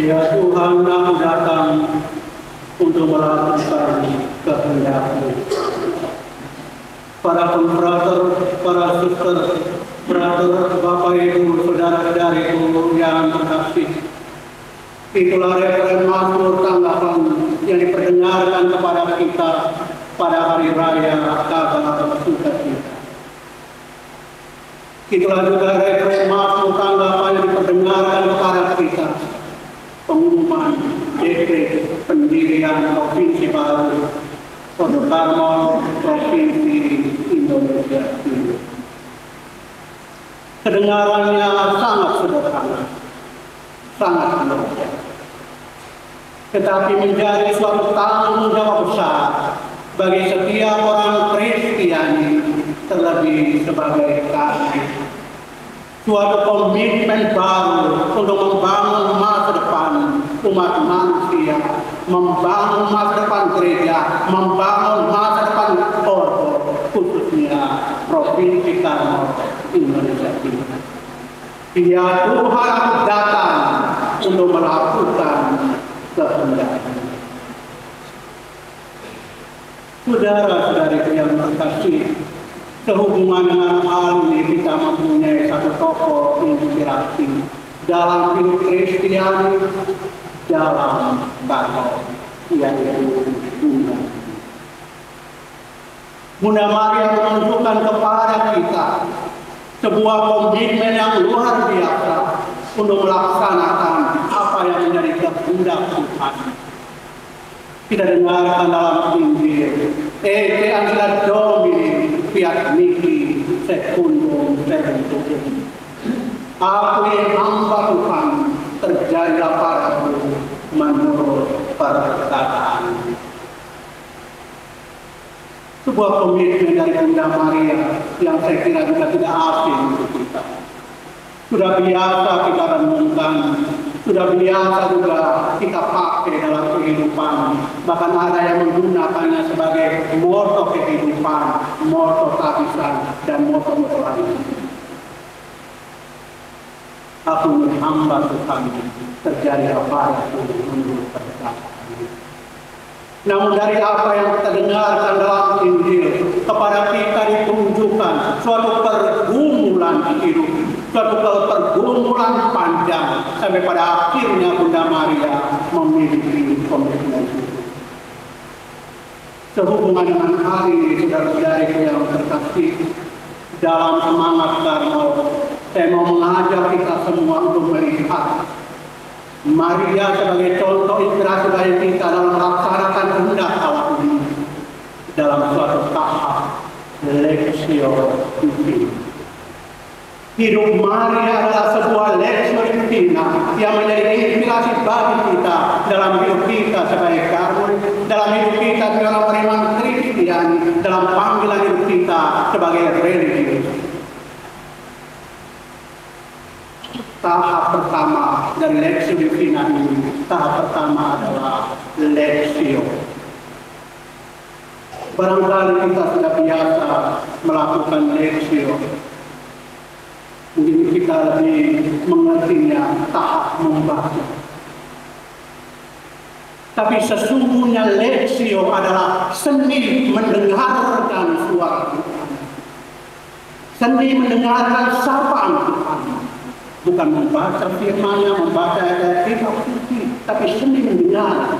Ya Tuhan, aku datang untuk melakukan kehendak-Mu. Para konfrater, para suster, brother, Bapak Ibu, saudara-saudariku yang terkasih, itulah referen mazmur tanggapan yang diperdengarkan kepada kita pada hari raya kabar sukacita. Itulah juga referen mazmur tanggapan yang diperdengarkan kepada kita pengumuman dekret pendirian Provinsi baru Pondok Karmel, Provinsi Indonesia Timur. Kedengarannya sangat sederhana, sangat mudah, tetapi menjadi suatu tanggung jawab besar bagi setiap orang Kristiani, terlebih sebagai Katolik. Suatu komitmen baru untuk membangun masa depan umat manusia, membangun masa depan gereja, membangun masa depan Ordo, khususnya Provinsi Karmel, Indonesia Timur. Ya Tuhan, datang untuk melakukan kehendak-Mu. Saudara-saudariku yang terkasih, sehubungan dengan hal ini kita mempunyai satu tokoh inspirasi dalam hidup Kristiani, dalam Katolik, yaitu Bunda Maria menunjukkan kepada kita sebuah komitmen yang luar biasa untuk melaksanakan apa yang menjadi kehendak Tuhan. Kita dengarkan dalam Injil, Ete Angela Domini Fiat Mihi Secundum Serventum. Aku yang hamba Tuhan, terjadilah padaku menurut perkataan. Sebuah komitmen dari Bunda Maria yang saya kira juga tidak asing untuk kita. Sudah biasa kita renungkan, sudah biasa juga kita pakai dalam kehidupan. Bahkan ada yang menggunakannya sebagai moto kehidupan, moto kehabisan, dan moto-moto lain. Aku hamba Tuhan, terjadi padaku menurut perkataan. Namun dari apa yang kita dengarkan dalam Injil, kepada kita ditunjukkan suatu pergumulan hidup, suatu pergumulan panjang, sampai pada akhirnya Bunda Maria memiliki komitmen. Sehubungan dengan hal ini, saudara-saudariku yang terkasih, dalam semangat Karmel, saya mau mengajak kita semua untuk melihat Maria sebagai contoh inspirasi bagi kita dalam melaksanakan kehendak Allah ini dalam suatu tahap Lectio Divina. Hidup Maria adalah sebuah Lectio Divina yang menjadi inspirasi bagi kita dalam hidup kita sebagai Katolik, dalam hidup kita dalam beriman Kristiani, dalam panggilan hidup kita sebagai religius. Tahap pertama dari Lectio Divina ini, tahap pertama adalah Lectio. Barangkali kita sudah biasa melakukan Lectio, mungkin kita lebih mengertinya tahap membaca. Tapi sesungguhnya Lectio adalah seni mendengarkan suara Tuhan, seni mendengarkan sapaan Tuhan. Bukan membaca firman-Nya, membaca ayat kitab suci, tapi seni mendengar.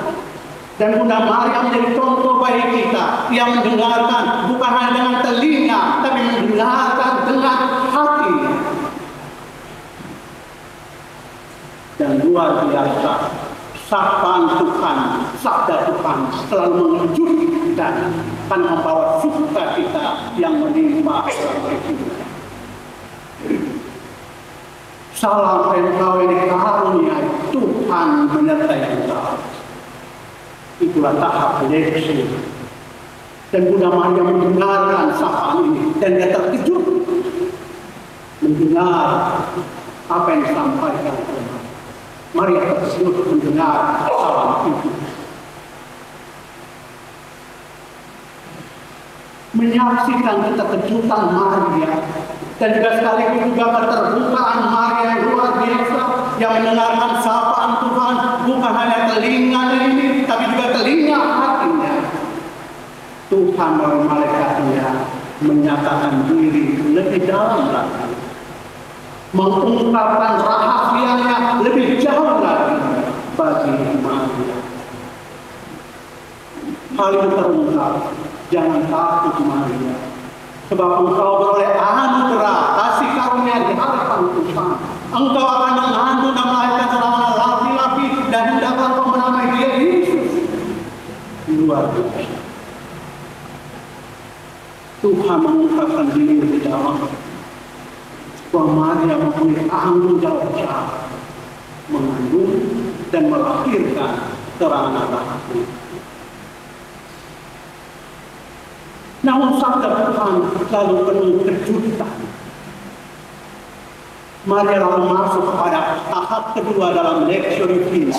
Dan Bunda Maria menjadi contoh bagi kita yang mendengarkan bukan hanya dengan telinga, tapi mendengarkan dengan hati. Dan luar biasa, sapaan Tuhan, sabda Tuhan selalu mengejutkan dan akan membawa sukacita yang menimpa orang itu. Salam engkau yang dikaruniai Tuhan menyertai engkau. Itulah tahap Lectio. Dan Bunda Maria mendengarkan sapaan ini dan dia terkejut mendengar apa yang disampaikan Tuhan. Maria terkejut mendengar sapaan itu. Menyaksikan keterkejutan Maria dan juga sekaligus juga keterbukaan Maria yang luar biasa yang mendengarkan sapaan Tuhan bukan hanya telinga ini, tapi juga telinga hatinya. Tuhan melalui malaikatnya menyatakan diri lebih dalam lagi, mengungkapkan rahasianya lebih jauh lagi bagi Maria. Hal itu terungkap, jangan takut Maria, sebab engkau beroleh anugerah kasih karunia di hadapan Tuhan. Engkau akan mengandung dan melahirkan seorang laki-laki dan hendaklah engkau menamai dia Yesus. Luar biasa. Tuhan mengungkapkan diri lebih dalam bahwa Maria mempunyai tanggung jawab besar mengandung dan melahirkan seorang anak-anak. Namun sabda Tuhan selalu penuh kejutan. Maria lalu masuk kepada tahap kedua dalam lectio divina,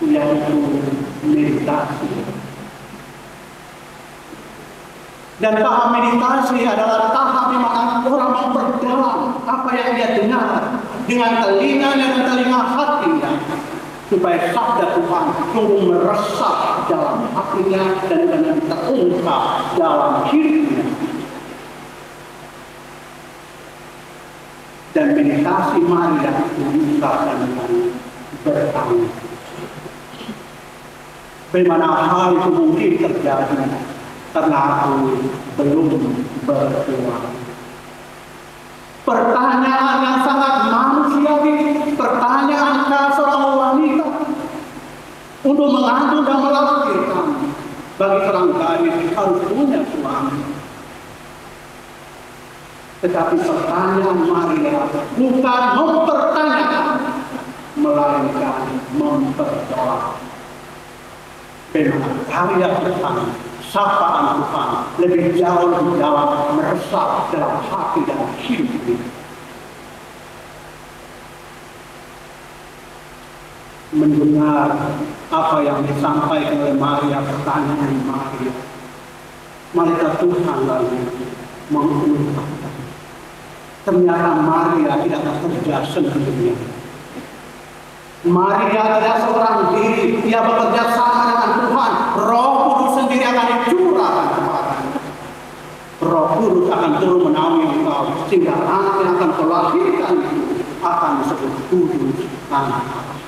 yaitu meditasi. Dan tahap meditasi adalah tahap di mana orang memperdalam apa yang dia dengar dengan telinganya dan telinga hatinya, supaya sabda Tuhan sungguh meresap dalam hatinya dan terungkap dalam hidupnya. Dan meditasi Maria itu diungkapkan dengan bertanya, bagaimana hal itu mungkin terjadi karena aku belum berkeluarga. Pertanyaan yang sangat manusiawi, pertanyaan seorang wanita untuk mengandung dan melahirkan. Bagi seorang gadis harus punya suami. Tetapi pertanyaan Maria bukan mempertanyakan, melainkan memperjawab. Bagaimana karya Tuhan, sapaan Tuhan lebih jauh di dalam meresap dalam hati dan hidup ini. Mendengar apa yang disampaikan oleh Maria, pertanyaan Maria, malaikat Tuhan lalu mengungkapkan, ternyata Maria tidak bekerja sendirian. Maria tidak seorang diri, dia bekerja sama dengan Tuhan. Roh Kudus sendiri akan dicurahkan kepadanya. Roh Kudus akan turun menaungi engkau, sehingga anak yang akan kau lahirkan itu akan disebut kudus, anak Allah.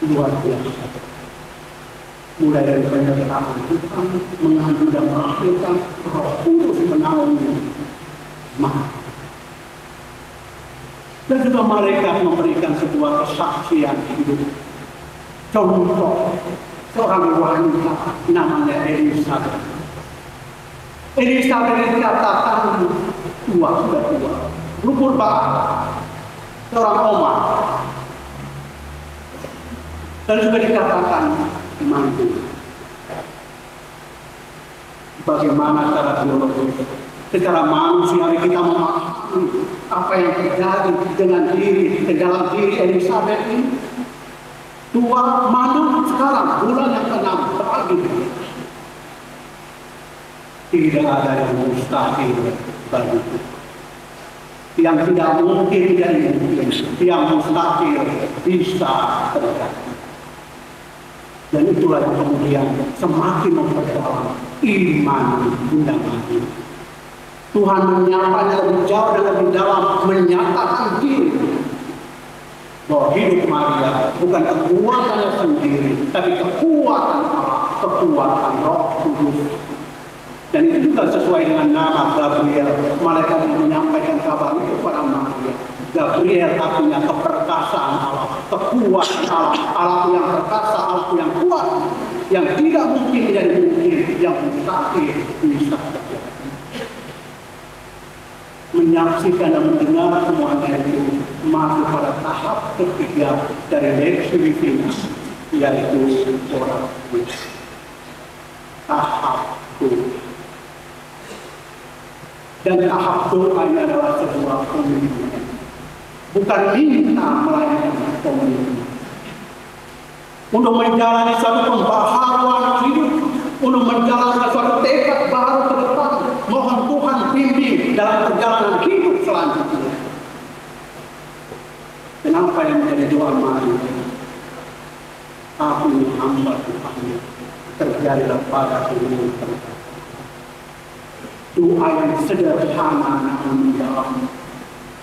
Luar biasa. Mulai dari penyertaan Tuhan, mengandung dan melahirkan, Roh Kudus menaungi Maria. Dan juga malaikat memberikan sebuah kesaksian hidup. Contoh, seorang wanita namanya Elisabeth. Elisabeth dikatakan tua, sudah tua, lumpur bakar, seorang oma. Dan juga dikatakan mantu. Bagaimana cara biologis? Secara manusiawi kita memahami apa yang terjadi dengan diri, di dalam diri Elisabeth ini. Tua, mandu sekarang, bulan yang ke-6 pagi. Tidak ada yang mustahil bagi Tuhan. Yang tidak mungkin tidak mungkin, yang mustahil bisa terjadi. Dan itulah yang kemudian semakin memperdalam iman Bunda Maria. Tuhan menyapanya lebih jauh dan lebih dalam, menyatakan diri bahwa hidup Maria bukan kekuatannya sendiri, tapi kekuatan Allah, kekuatan Roh Kudus. Dan itu juga sesuai dengan nama Gabriel, malaikat yang menyampaikan kabar itu kepada Maria. Gabriel artinya keperkasaan Allah, kekuatan Allah, Allah yang perkasa, Allah yang kuat, yang tidak mungkin menjadi mungkin, yang mustahil bisa terjadi. Menyaksikan dan mendengar semuanya itu masuk pada tahap ketiga dari lectio divina, yaitu orang Yesus. Tahap doa. Dan tahap doa ini adalah sebuah komitmen, bukan minta melainkan komitmen. Untuk menjalani suatu pembaharuan hidup, untuk menjalankan suatu tekad baru ke depan, mohon Tuhan bimbing dalam perjalanan hidup selanjutnya. Kenapa yang menjadi doa Maria? Aku hamba Tuhan, terjadilah pada dirimu. Doa yang sederhana namun mendalam.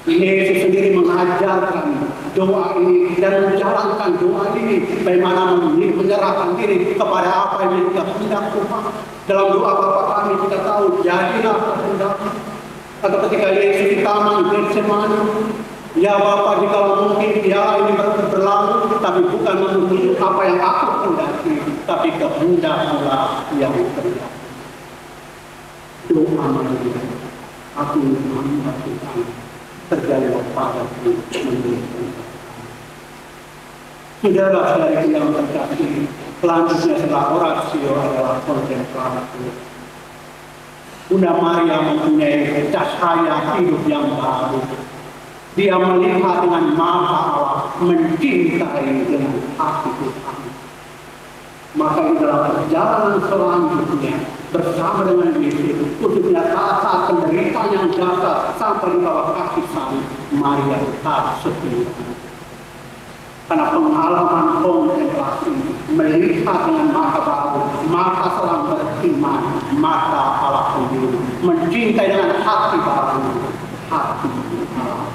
Yesus sendiri mengajarkan doa ini dan menjalankan doa ini, bagaimana menyerahkan diri kepada apa yang kita hendak Tuhan. Dalam doa Bapa kami kita tahu, jadilah kehendakmu. Atau ketika Yesus di taman Getsemani, ya Bapa, jika mungkin piala ini berlalu, tapi bukan menuju apa yang aku kehendaki, tapi kehendakmu yang terjadi. Doa Maria, aku hamba Tuhan, terjadilah padaku menurut. Saudara-saudari yang terkasih, selanjutnya setelah orasio adalah kontemplasi. Bunda Maria mempunyai cahaya hidup yang baru. Dia melihat dengan mata Allah, mencintai dengan hati Tuhan. Maka di dalam perjalanan selanjutnya bersama dengan Yesus, khususnya saat penderitaan yang dahsyat sampai di bawah kaki Sang Maria tak setia. Karena pengalaman kontemplasi, melihat dengan mata baru, mata seorang beriman, mata Allah sendiri, mencintai dengan hati baru, hati Allah.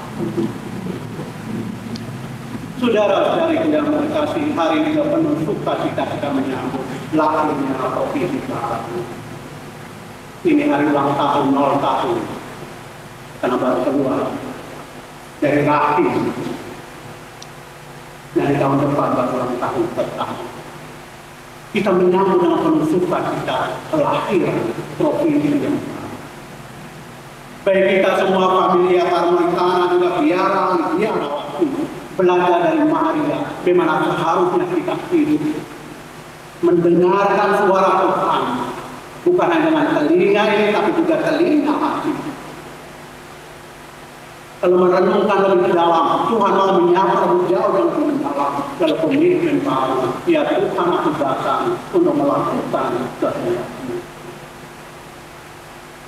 Saudara-saudari yang terkasih, hari ini penuh sukacita kita menyambut lahirnya Provinsi baru. Ini hari ulang tahun 0 tahun, karena baru keluar dari rahim. Dan di tahun depan baru ulang tahun pertama. Kita menyambut dengan penuh sukacita kelahiran Provinsi yang baru. Baik kita semua familia Karmelitana juga biara belajar dari Maria, bagaimana seharusnya kita hidup, mendengarkan suara Tuhan, bukan hanya dengan telinga ini, tapi juga telinga hati. Kalau merenungkan lebih dalam, Tuhan mau menyapa lebih jauh dan lebih mendalam dalam komitmen baru. Ya Tuhan, aku datang untuk melakukan kehendak-Mu.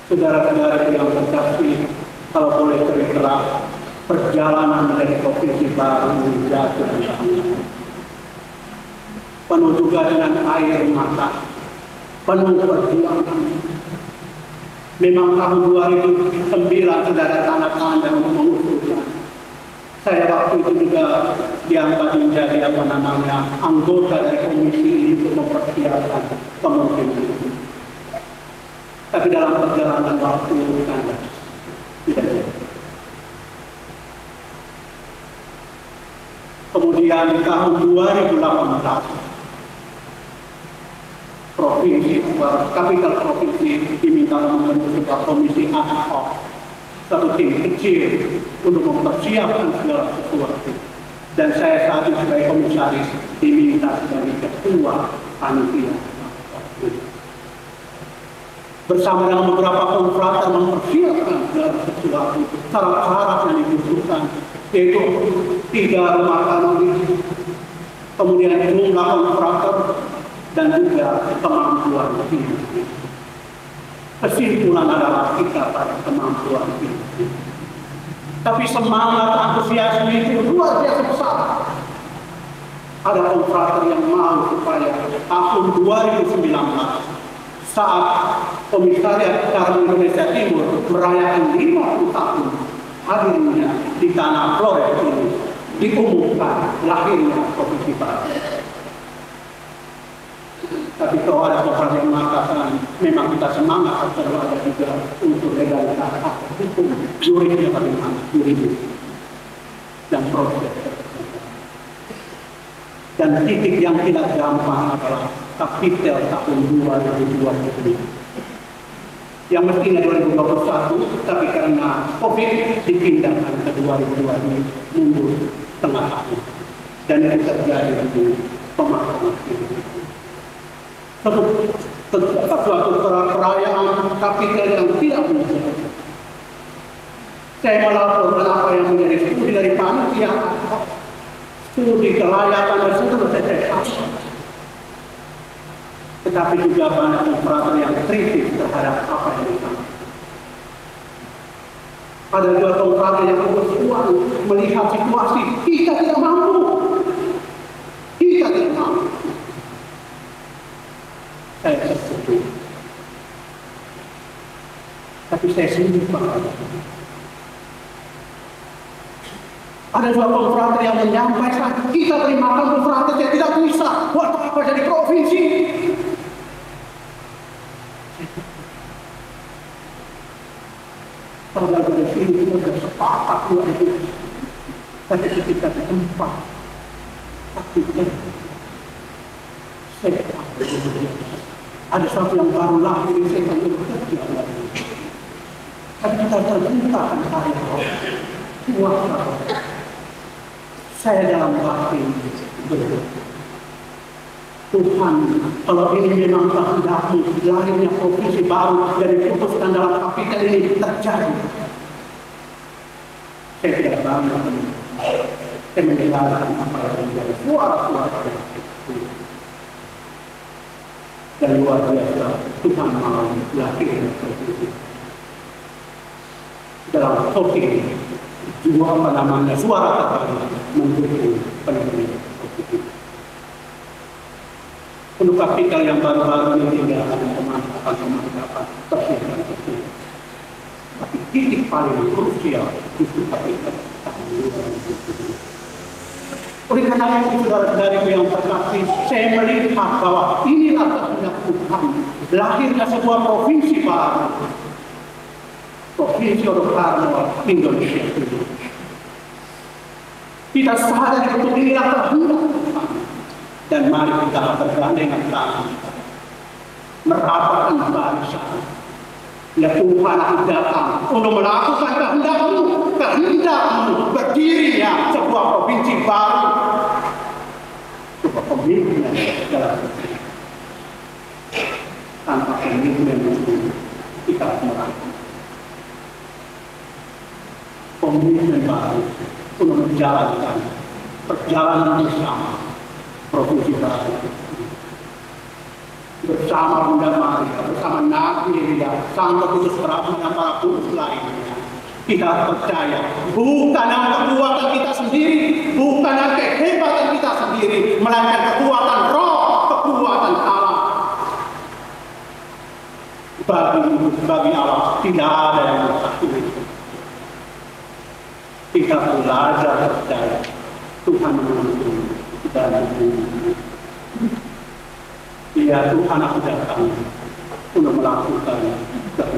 Saudara-saudara yang terkasih, kalau boleh terang, perjalanan dari Provinsi baru jatuh di sana. Penuh juga dengan air mata, penuh perjuangan. Memang tahun 2009 sudah ada tanda-tanda untuk mengusulkan. Saya waktu itu juga diangkat menjadi anggota dari komisi ini untuk mempersiapkan kemungkinan itu. Tapi dalam perjalanan waktu tidak ada. Kemudian di tahun 2018, kapital provinsi diminta membentuk sebuah komisi ad hoc, satu tim kecil untuk mempersiapkan segala sesuatu. Dan saya saat itu sebagai komisaris diminta sebagai ketua panitia. Bersama dengan beberapa konfrater mempersiapkan segala sesuatu, syarat-syarat yang dibutuhkan, yaitu 3 rumah kanoni, kemudian jumlah konfrater, dan juga kemampuan hidup. Kesimpulan adalah kita pada kemampuan hidup. Tapi semangat antusiasme itu luar biasa besar. Ada konfrater yang mau supaya tahun 2019 saat Komisariat Karang Indonesia Timur merayakan 50 tahun hadirnya di tanah Flores ini, diumumkan lahirnya Provinsi baru. Tapi kalau ada orang yang mengatakan memang kita semangat atau ada juga untuk legalitas hukum, juridnya bagaimana, juridis dan proses. Dan titik yang tidak gampang adalah kapital tahun 2020 yang mestinya 2021, tapi karena COVID dipindahkan ke 2020 mundur setengah tahun. Dan itu terjadi di pemakaman ini. Suatu perayaan kapital yang tidak mudah. Saya melaporkan apa yang menjadi studi dari panitia, studi kelayakan dan seluruh TTH. Tetapi juga banyak operator yang kritis terhadap apa yang dilakukan. Ada juga operator yang bersuara melihat situasi, kita tidak mampu. Kita tidak mampu. Tapi saya sendiri berkata, ada dua konfrater yang menyampaikan, kita terima konfrater yang tidak bisa, buat apa jadi provinsi? Kalau dari sini kita sudah sepakat luar biasa. Tapi ketika di tempat, ada sesuatu yang baru lahir di saya yang bekerja. Tapi kita terbentang saya dalam hati berdoa, Tuhan, kalau ini memang kehendak-Mu, lahirnya provinsi baru dari putuskan dalam kapital ini terjadi. Saya tidak bangga, saya mendengarkan apa yang menjadi suara-suara dan luar biasa Tuhan mau lahirnya provinsi dalam voting juga suara terbaru mendukung penurunan provinsi. Untuk kapital yang baru-baru ini tidak akan teman-teman tersedia. Tapi titik paling krusial justru kapital. Oleh karena itu, saudara-saudariku yang terkasih, saya melihat bahwa inilah kehendak Tuhan, lahirnya sebuah provinsi baru, Provinsi Orokarno Indonesia. Kita sadar untuk inilah kehendak Tuhan. Dan mari kita bergandengan tangan merapatkan barisan. Ya Tuhan, aku datang untuk melakukan kehendak-Mu, kehendak-Mu berdirinya sebuah provinsi baru, sebuah pemimpinan dalam tanpa pemimpinan kita meraih pemimpinan baru untuk menjalankan perjalanan bersama. Provinsi baru bersama Bunda Maria, bersama Nabi Elia, Sang Petrus Prabu dan para kudus lainnya. Kita percaya bukan kekuatan kita sendiri, bukan kehebatan kita sendiri, melainkan kekuatan Roh, kekuatan Allah. Bagi Allah tidak ada yang mustahil. Kita belajar percaya Tuhan menuntun. Ya Tuhan, aku datang untuk melakukan kehendak.